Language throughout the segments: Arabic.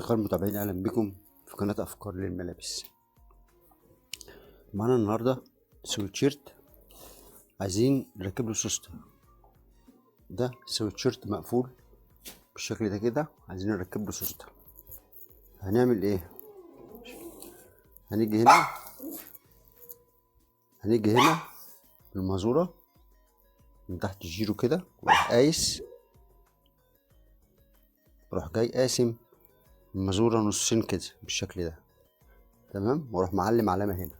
أصدقائي المتابعين، أهلا بكم في قناة أفكار للملابس. معانا النهاردة سويتشيرت عايزين نركب له سوستة. ده سويتشيرت مقفول بالشكل ده كده، عايزين نركب له سوستة. هنعمل ايه؟ هنيجي هنا بالمازورة من تحت الجيرو كده، واروح قايس، واروح جاي قاسم المازورة نصين كده بالشكل ده، تمام. واروح معلم علامة هنا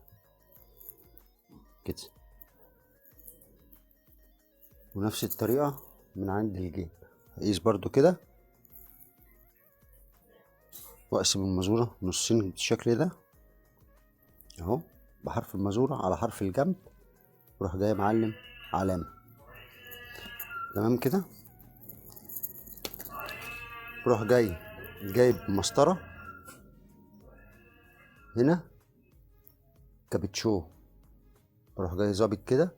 كده، ونفس الطريقة من عند الجيب هقيس برضو كده، واقسم المازورة نصين بالشكل ده اهو، بحرف المازورة على حرف الجنب، واروح جاي معلم علامة، تمام كده. واروح جاي جايب مسطرة هنا كابتشو، واروح جاي ظابط كده،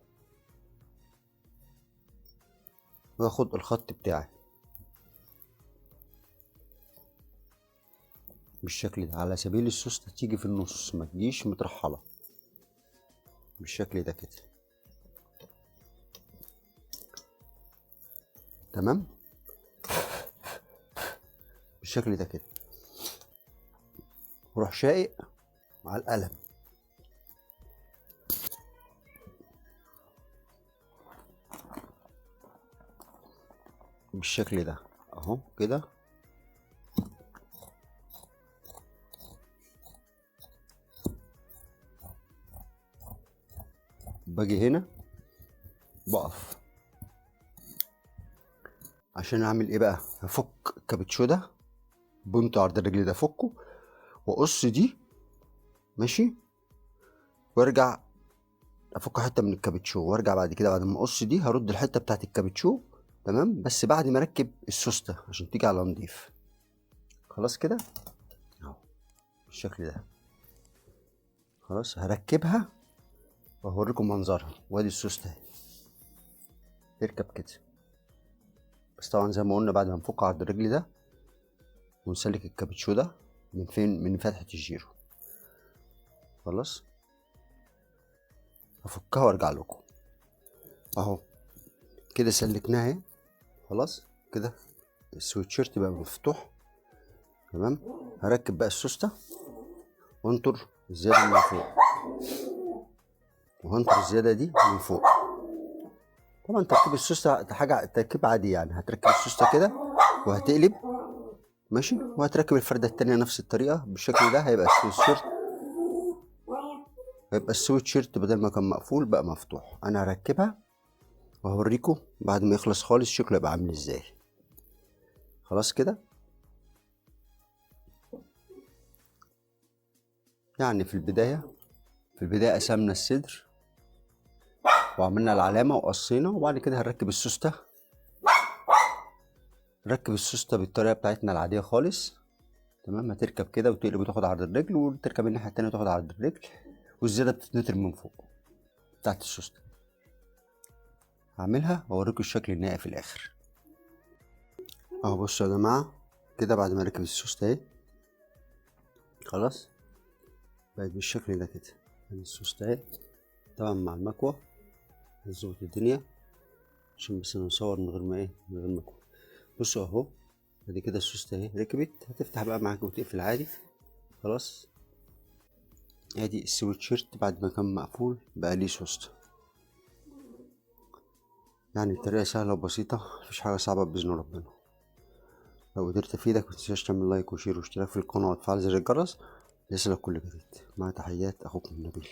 واخد الخط بتاعي بالشكل ده على سبيل السوستة تيجي في النص، ما تجيش مترحلة بالشكل ده كده، تمام. بالشكل ده كده، واروح شايق مع القلم بالشكل ده اهو كده، باجي هنا بقف عشان اعمل ايه بقى؟ هفك الكابتشو ده بنت عرض الرجل ده، افكه واقص دي ماشي، وارجع افك حته من الكابتشو، وارجع بعد كده بعد ما اقص دي هرد الحته بتاعت الكابتشو، تمام. بس بعد ما اركب السوسته عشان تيجي على نضيف. خلاص كده اهو بالشكل ده. خلاص هركبها وهوريكم منظرها، وادي السوسته اهي تركب كده. بس طبعا زي ما قلنا بعد ما نفك عرض الرجل ده ونسلك الكابتشو ده من فين؟ من فتحه الجيرو. خلاص هفكها وارجع لكم اهو كده، سلكناها اهي. خلاص كده السويتشيرت بقى مفتوح، تمام. هركب بقى السوسته وانطر الزياده من فوق، وهنطر الزياده دي من فوق. طبعا تركيب السوسته حاجه تركيب عادي، يعني هتركب السوسته كده وهتقلب ماشي، وهتركب الفرده التانيه نفس الطريقه بالشكل ده. هيبقى السويتشيرت بدل ما كان مقفول بقى مفتوح. انا هركبها وهوريكم بعد ما يخلص خالص شكله يبقى عامل ازاي. خلاص كده، يعني في البدايه قسمنا الصدر وعملنا العلامه وقصينا، وبعد كده هنركب السوسته. نركب السوسته بالطريقه بتاعتنا العاديه خالص، تمام. هتركب كده وتقلب وتاخد عرض الرجل، وتركب الناحيه التانيه وتاخد عرض الرجل، والزياده بتتنطر من فوق بتاعت السوسته. هعملها واوريكم الشكل النهائي في الاخر اهو. بصوا يا جماعه كده بعد ما ركب السوسته اهي، خلاص بقت بالشكل ده كده. السوسته اهي طبعا مع المكوه هنظبط الدنيا عشان بس نصور من غير ما من غير مكوه. بصوا اهو ادي كده السوسته اهي ركبت، هتفتح بقى معاك وتقفل عادي. خلاص ادي السويتشيرت بعد ما كان مقفول بقى ليه سوسته. يعني الطريقه سهله وبسيطه، مفيش حاجه صعبه باذن ربنا. لو قدرت افيدك متنساش تعمل لايك وشير واشتراك في القناه وتفعل زر الجرس ليصلك كل جديد. مع تحيات اخوكم نبيل.